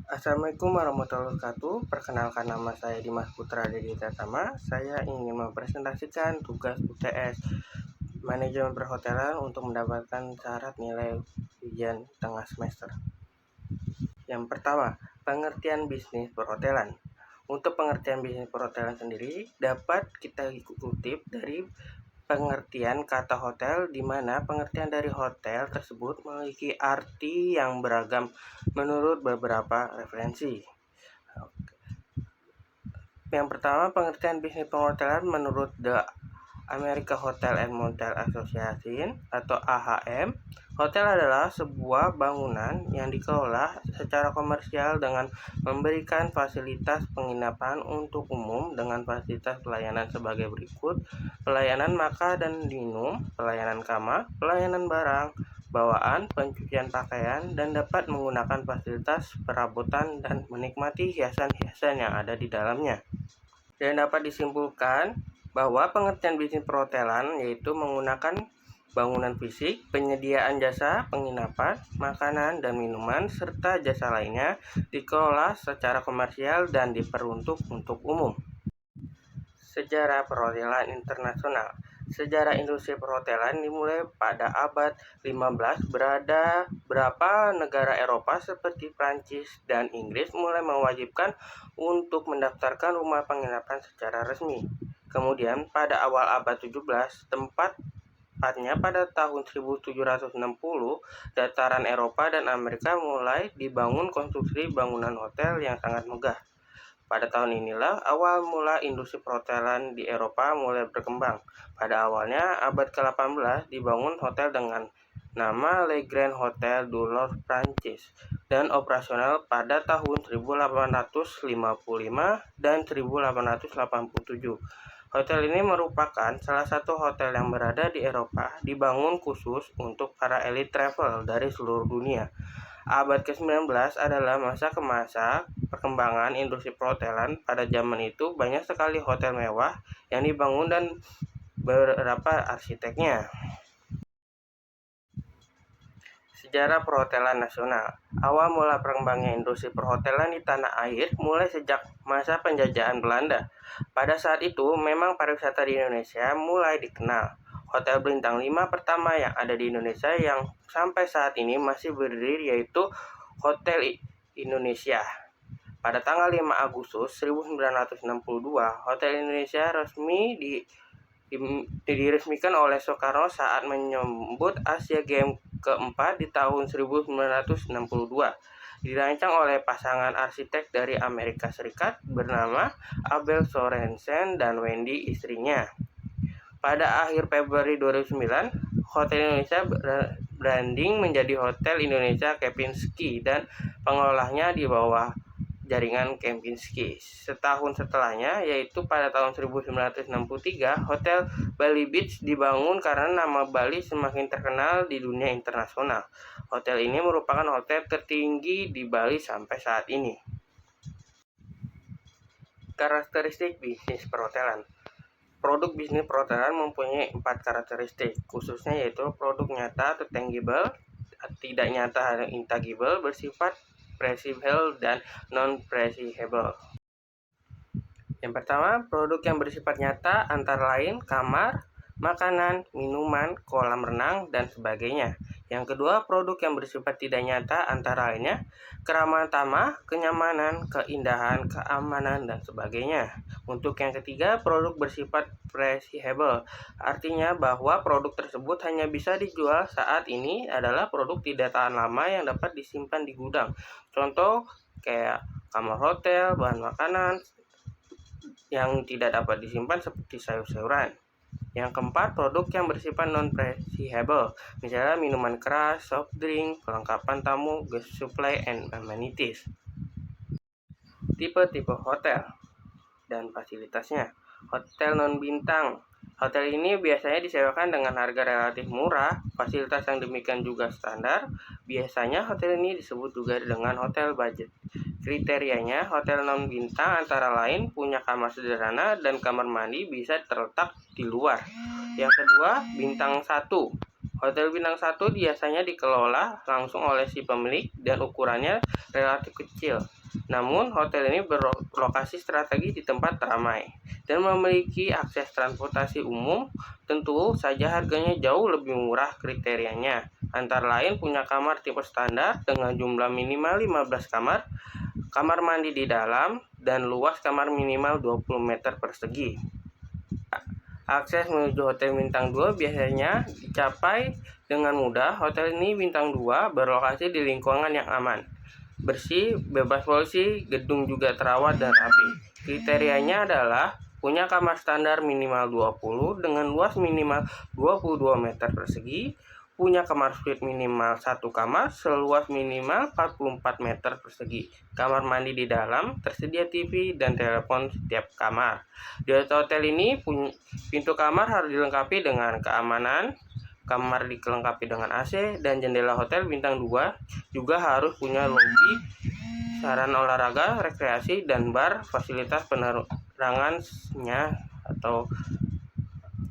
Assalamualaikum warahmatullahi wabarakatuh. Perkenalkan, nama saya Dimas Putra Dedi Pratama. Saya ingin mempresentasikan tugas UTS Manajemen Perhotelan untuk mendapatkan syarat nilai ujian tengah semester. Yang pertama, pengertian bisnis perhotelan. Untuk pengertian bisnis perhotelan sendiri dapat kita kutip dari pengertian kata hotel, di mana pengertian dari hotel tersebut memiliki arti yang beragam menurut beberapa referensi. Yang pertama, pengertian bisnis perhotelan menurut The American Hotel and Motel Association atau AHM. Hotel adalah sebuah bangunan yang dikelola secara komersial dengan memberikan fasilitas penginapan untuk umum dengan fasilitas pelayanan sebagai berikut: pelayanan makan dan minum, pelayanan kamar, pelayanan barang bawaan, pencucian pakaian, dan dapat menggunakan fasilitas perabotan dan menikmati hiasan-hiasan yang ada di dalamnya. Dan dapat disimpulkan bahwa pengertian bisnis perhotelan yaitu menggunakan bangunan fisik, penyediaan jasa penginapan, makanan dan minuman, serta jasa lainnya dikelola secara komersial dan diperuntuk untuk umum. Sejarah perhotelan internasional. Sejarah industri perhotelan dimulai pada abad 15. Beberapa negara Eropa seperti Prancis dan Inggris mulai mewajibkan untuk mendaftarkan rumah penginapan secara resmi. Kemudian pada awal abad 17, tepatnya pada tahun 1760, dataran Eropa dan Amerika mulai dibangun konstruksi bangunan hotel yang sangat megah. Pada tahun inilah awal mula industri perhotelan di Eropa mulai berkembang. Pada awalnya abad ke-18 dibangun hotel dengan nama Le Grand Hotel du Louvre, Prancis, dan operasional pada tahun 1855 dan 1887. Hotel ini merupakan salah satu hotel yang berada di Eropa, dibangun khusus untuk para elit travel dari seluruh dunia. Abad ke-19 adalah masa perkembangan industri perhotelan. Pada zaman itu banyak sekali hotel mewah yang dibangun dan beberapa arsiteknya. Sejarah perhotelan nasional. Awal mula perkembangan industri perhotelan di tanah air mulai sejak masa penjajahan Belanda. Pada saat itu memang pariwisata di Indonesia mulai dikenal. Hotel bintang 5 pertama yang ada di Indonesia yang sampai saat ini masih berdiri yaitu Hotel Indonesia. Pada tanggal 5 Agustus 1962, Hotel Indonesia diresmikan oleh Soekarno saat menyambut Asia Games keempat di tahun 1962. Dirancang oleh pasangan arsitek dari Amerika Serikat bernama Abel Sorensen dan Wendy istrinya. Pada akhir Februari 2009, Hotel Indonesia branding menjadi Hotel Indonesia Kempinski dan pengelolanya di bawah jaringan Kempinski. Setahun setelahnya, yaitu pada tahun 1963, Hotel Bali Beach dibangun karena nama Bali semakin terkenal di dunia internasional. Hotel ini merupakan hotel tertinggi di Bali sampai saat ini. Karakteristik bisnis perhotelan. Produk bisnis perhotelan mempunyai 4 karakteristik, khususnya yaitu produk nyata atau tangible, tidak nyata atau intangible, bersifat perishable dan non-perishable. Yang pertama, produk yang bersifat nyata antara lain kamar, makanan, minuman, kolam renang, dan sebagainya. Yang kedua, produk yang bersifat tidak nyata antara lainnya keramahan taman, kenyamanan, keindahan, keamanan, dan sebagainya. Untuk yang ketiga, produk bersifat perishable, artinya bahwa produk tersebut hanya bisa dijual saat ini, adalah produk tidak tahan lama yang dapat disimpan di gudang. Contoh kayak kamar hotel, bahan makanan yang tidak dapat disimpan seperti sayur-sayuran. Yang keempat, produk yang bersifat non-perishable, misalnya minuman keras, soft drink, perlengkapan tamu, guest supply, and amenities. Tipe-tipe hotel dan fasilitasnya. Hotel non-bintang. Hotel ini biasanya disewakan dengan harga relatif murah, fasilitas yang demikian juga standar. Biasanya hotel ini disebut juga dengan hotel budget. Kriterianya, hotel non-bintang antara lain punya kamar sederhana dan kamar mandi bisa terletak di luar. Yang kedua, bintang 1. Hotel bintang 1 biasanya dikelola langsung oleh si pemilik dan ukurannya relatif kecil. Namun, hotel ini berlokasi strategi di tempat ramai dan memiliki akses transportasi umum. Tentu saja harganya jauh lebih murah kriterianya. Antara lain punya kamar tipe standar dengan jumlah minimal 15 kamar, kamar mandi di dalam, dan luas kamar minimal 20 meter persegi. Akses menuju hotel bintang 2 biasanya dicapai dengan mudah. Hotel ini bintang 2 berlokasi di lingkungan yang aman, bersih, bebas polusi, gedung juga terawat dan rapi. Kriterianya adalah punya kamar standar minimal 20 dengan luas minimal 22 meter persegi, punya kamar suite minimal 1 kamar seluas minimal 44 meter persegi, kamar mandi di dalam, tersedia TV dan telepon setiap kamar. Di hotel ini pintu kamar harus dilengkapi dengan keamanan. Kamar dilengkapi dengan AC dan jendela. Hotel bintang 2 juga harus punya lobi, sarana olahraga, rekreasi, dan bar. Fasilitas penerangannya atau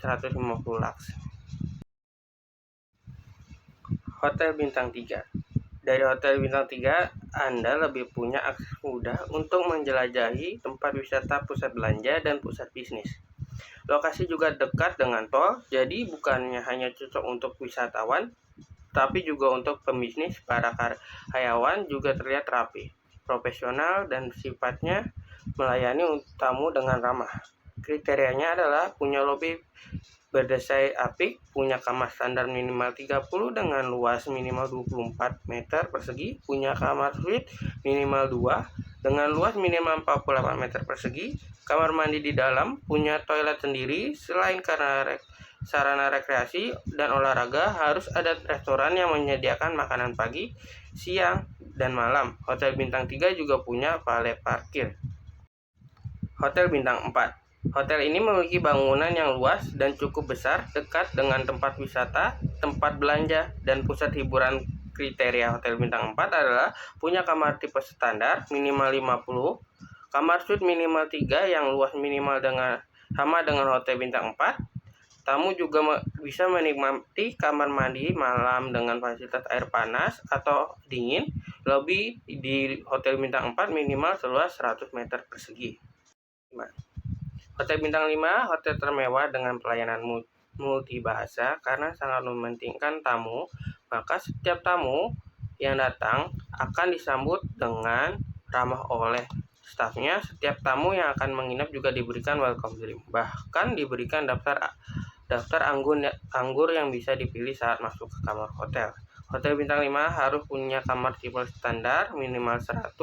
150 lux. Hotel bintang 3. Dari hotel bintang 3, Anda lebih punya akses mudah untuk menjelajahi tempat wisata, pusat belanja, dan pusat bisnis. Lokasi juga dekat dengan tol, jadi bukannya hanya cocok untuk wisatawan, tapi juga untuk pembisnis. Para karyawan juga terlihat rapi, profesional, dan sifatnya melayani tamu dengan ramah. Kriterianya adalah punya lobi berdesain apik, punya kamar standar minimal 30 dengan luas minimal 24 meter persegi, punya kamar suite minimal 2 dengan luas minimal 48 meter persegi, kamar mandi di dalam, punya toilet sendiri. Selain karena sarana rekreasi dan olahraga, harus ada restoran yang menyediakan makanan pagi, siang, dan malam. Hotel bintang 3 juga punya valet parkir. Hotel bintang 4. Hotel ini memiliki bangunan yang luas dan cukup besar, dekat dengan tempat wisata, tempat belanja, dan pusat hiburan. Kriteria hotel bintang 4 adalah punya kamar tipe standar minimal 50, kamar suite minimal 3 yang luas minimal sama dengan hotel bintang 4. Tamu juga bisa menikmati kamar mandi malam dengan fasilitas air panas atau dingin. Lobi di hotel bintang 4 minimal seluas 100 meter persegi. Hotel bintang 5, hotel termewah dengan pelayanan multibahasa. Karena sangat mementingkan tamu, maka setiap tamu yang datang akan disambut dengan ramah oleh stafnya. Setiap tamu yang akan menginap juga diberikan welcome drink. Bahkan diberikan daftar anggur yang bisa dipilih saat masuk ke kamar hotel. Hotel bintang 5 harus punya kamar tipe standar minimal 100,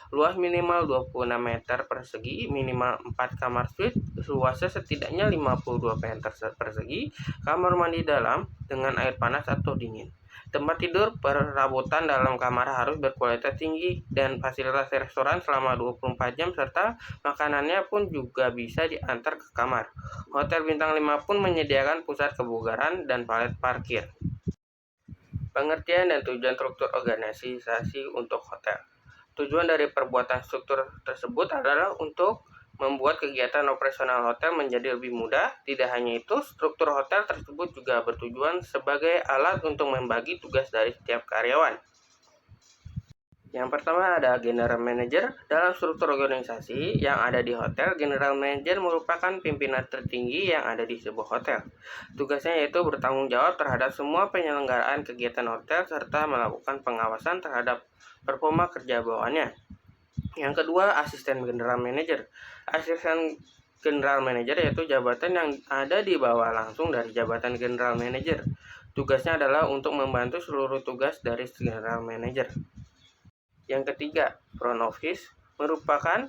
luas minimal 26 meter persegi, minimal 4 kamar suite, luasnya setidaknya 52 meter persegi, kamar mandi dalam dengan air panas atau dingin. Tempat tidur perabotan dalam kamar harus berkualitas tinggi dan fasilitas restoran selama 24 jam serta makanannya pun juga bisa diantar ke kamar. Hotel bintang 5 pun menyediakan pusat kebugaran dan valet parkir. Pengertian dan tujuan struktur organisasi untuk hotel. Tujuan dari perbuatan struktur tersebut adalah untuk membuat kegiatan operasional hotel menjadi lebih mudah. Tidak hanya itu, struktur hotel tersebut juga bertujuan sebagai alat untuk membagi tugas dari setiap karyawan. Yang pertama ada General Manager. Dalam struktur organisasi yang ada di hotel, General Manager merupakan pimpinan tertinggi yang ada di sebuah hotel. Tugasnya yaitu bertanggung jawab terhadap semua penyelenggaraan kegiatan hotel serta melakukan pengawasan terhadap performa kerja bawahannya. Yang kedua, Asisten General Manager. Asisten General Manager yaitu jabatan yang ada di bawah langsung dari jabatan General Manager. Tugasnya adalah untuk membantu seluruh tugas dari General Manager. Yang ketiga, front office merupakan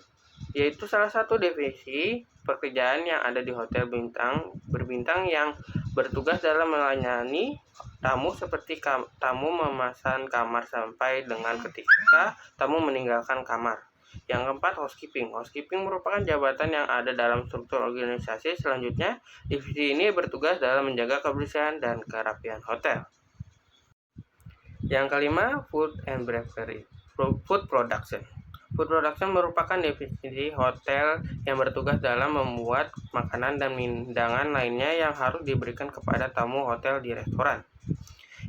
yaitu salah satu divisi pekerjaan yang ada di hotel berbintang yang bertugas dalam melayani tamu seperti tamu memesan kamar sampai dengan ketika tamu meninggalkan kamar. Yang keempat, housekeeping. Housekeeping merupakan jabatan yang ada dalam struktur organisasi. Selanjutnya, divisi ini bertugas dalam menjaga kebersihan dan kerapian hotel. Yang kelima, food and beverage. Food production. Food production merupakan divisi hotel yang bertugas dalam membuat makanan dan hidangan lainnya yang harus diberikan kepada tamu hotel di restoran.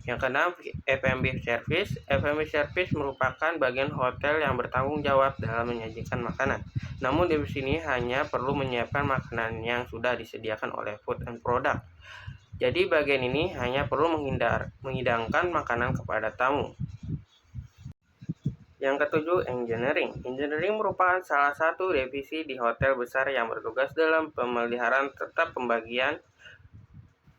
Yang keenam, F&B service. F&B service merupakan bagian hotel yang bertanggung jawab dalam menyajikan makanan. Namun di sini hanya perlu menyiapkan makanan yang sudah disediakan oleh food and product. Jadi bagian ini hanya perlu menghidangkan makanan kepada tamu. Yang ketujuh, engineering. Engineering merupakan salah satu divisi di hotel besar yang bertugas dalam pemeliharaan serta pembagian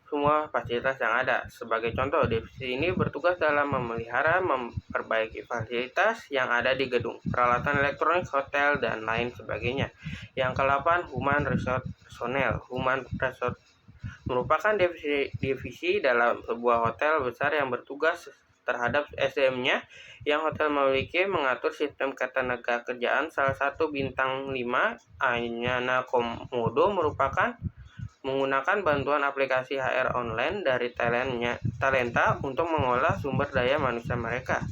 semua fasilitas yang ada. Sebagai contoh, divisi ini bertugas dalam memelihara, memperbaiki fasilitas yang ada di gedung, peralatan elektronik hotel, dan lain sebagainya. Yang ke-8, Human Resource Personnel. Human Resource merupakan divisi dalam sebuah hotel besar yang bertugas terhadap SDM-nya yang hotel memiliki, mengatur sistem ketenagakerjaan. Salah satu bintang 5 Anyana Komodo merupakan menggunakan bantuan aplikasi HR online dari Talenta untuk mengolah sumber daya manusia mereka.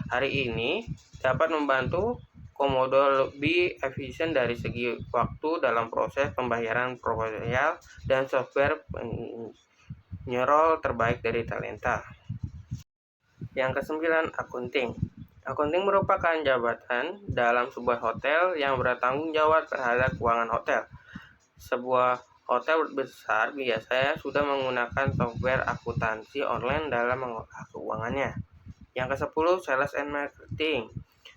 Hari ini dapat membantu Komodo lebih efisien dari segi waktu dalam proses pembayaran proposal dan software penyerol terbaik dari Talenta. Yang ke-9, accounting. Accounting merupakan jabatan dalam sebuah hotel yang bertanggung jawab terhadap keuangan hotel. Sebuah hotel besar biasanya sudah menggunakan software akuntansi online dalam mengolah keuangannya. Yang ke-10, sales and marketing.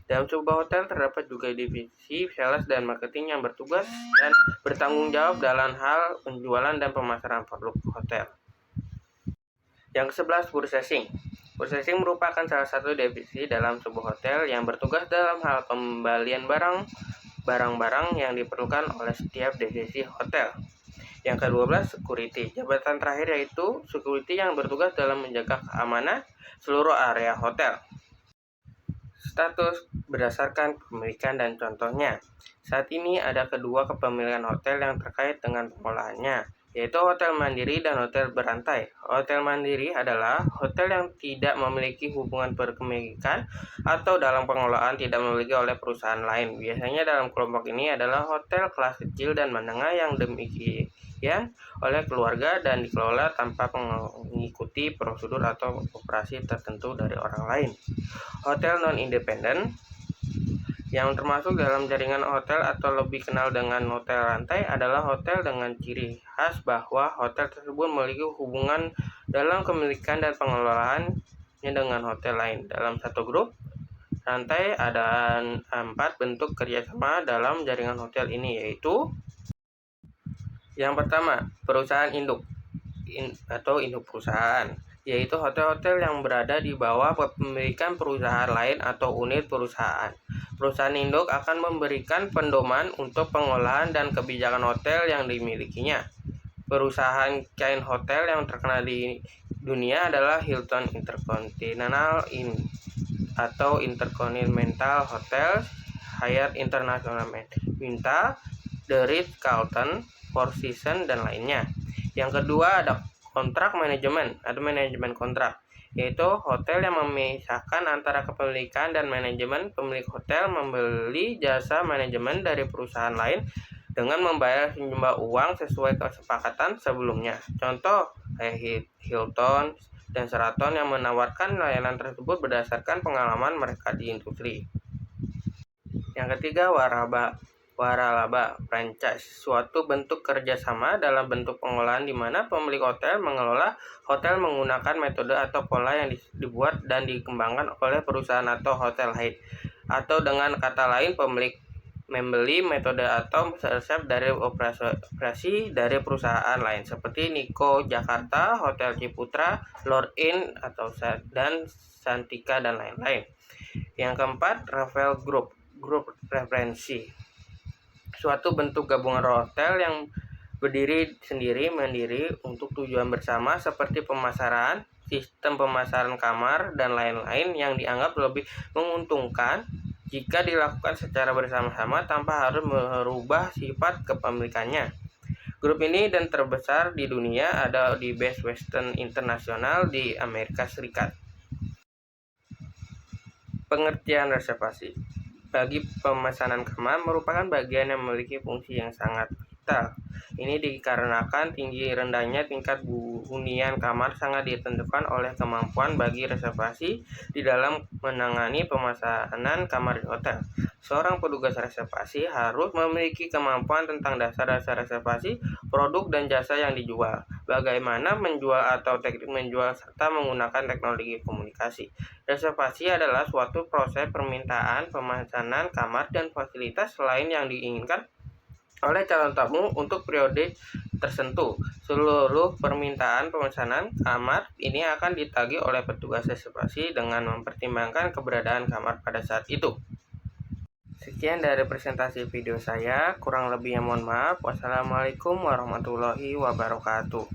Dalam sebuah hotel terdapat juga divisi sales dan marketing yang bertugas dan bertanggung jawab dalam hal penjualan dan pemasaran produk hotel. Yang ke-11, purchasing. Purchasing merupakan salah satu divisi dalam sebuah hotel yang bertugas dalam hal pembelian barang-barang yang diperlukan oleh setiap divisi hotel. Yang ke-12, security. Jabatan terakhir yaitu security yang bertugas dalam menjaga keamanan seluruh area hotel. Status berdasarkan kepemilikan dan contohnya. Saat ini ada kedua kepemilikan hotel yang terkait dengan pengolahannya, yaitu hotel mandiri dan hotel berantai. Hotel mandiri adalah hotel yang tidak memiliki hubungan berkepemilikan atau dalam pengelolaan tidak memiliki oleh perusahaan lain. Biasanya dalam kelompok ini adalah hotel kelas kecil dan menengah yang demikian oleh keluarga dan dikelola tanpa mengikuti prosedur atau operasi tertentu dari orang lain. Hotel non-independen yang termasuk dalam jaringan hotel atau lebih kenal dengan hotel rantai adalah hotel dengan ciri khas bahwa hotel tersebut memiliki hubungan dalam kepemilikan dan pengelolaannya dengan hotel lain. Dalam satu grup rantai ada 4 bentuk kerjasama dalam jaringan hotel ini, yaitu yang pertama, perusahaan induk atau induk perusahaan, yaitu hotel-hotel yang berada di bawah kepemilikan perusahaan lain atau unit perusahaan. Perusahaan induk akan memberikan pedoman untuk pengolahan dan kebijakan hotel yang dimilikinya. Perusahaan chain hotel yang terkenal di dunia adalah Hilton Intercontinental atau Intercontinental Hotels, Hyatt Intercontinental, The Ritz-Carlton, Four Seasons, dan lainnya. Yang kedua ada kontrak manajemen atau manajemen kontrak, yaitu hotel yang memisahkan antara kepemilikan dan manajemen. Pemilik hotel membeli jasa manajemen dari perusahaan lain dengan membayar sejumlah uang sesuai kesepakatan sebelumnya. Contoh Hilton dan Sheraton yang menawarkan layanan tersebut berdasarkan pengalaman mereka di industri. Yang ketiga, waralaba franchise, suatu bentuk kerjasama dalam bentuk pengolahan di mana pemilik hotel mengelola hotel menggunakan metode atau pola yang dibuat dan dikembangkan oleh perusahaan atau hotel lain. Atau dengan kata lain, pemilik membeli metode atau resep dari operasi dari perusahaan lain seperti Niko Jakarta, Hotel Ciputra, Lord Inn dan Santika dan lain-lain. Yang keempat, Ravel Group referensi, suatu bentuk gabungan hotel yang berdiri sendiri mandiri untuk tujuan bersama seperti pemasaran, sistem pemasaran kamar, dan lain-lain yang dianggap lebih menguntungkan jika dilakukan secara bersama-sama tanpa harus merubah sifat kepemilikannya. Grup ini dan terbesar di dunia ada di Best Western International di Amerika Serikat. Pengertian reservasi bagi pemesanan kamar merupakan bagian yang memiliki fungsi yang sangat hotel. Ini dikarenakan tinggi rendahnya tingkat hunian kamar sangat ditentukan oleh kemampuan bagi reservasi di dalam menangani pemesanan kamar di hotel. Seorang petugas reservasi harus memiliki kemampuan tentang dasar-dasar reservasi, produk dan jasa yang dijual, bagaimana menjual atau teknik menjual, serta menggunakan teknologi komunikasi. Reservasi adalah suatu proses permintaan, pemesanan kamar, dan fasilitas lain yang diinginkan oleh calon tamu untuk periode tertentu. Seluruh permintaan pemesanan kamar ini akan ditagih oleh petugas reservasi dengan mempertimbangkan keberadaan kamar pada saat itu. Sekian dari presentasi video saya, kurang lebihnya mohon maaf. Wassalamualaikum warahmatullahi wabarakatuh.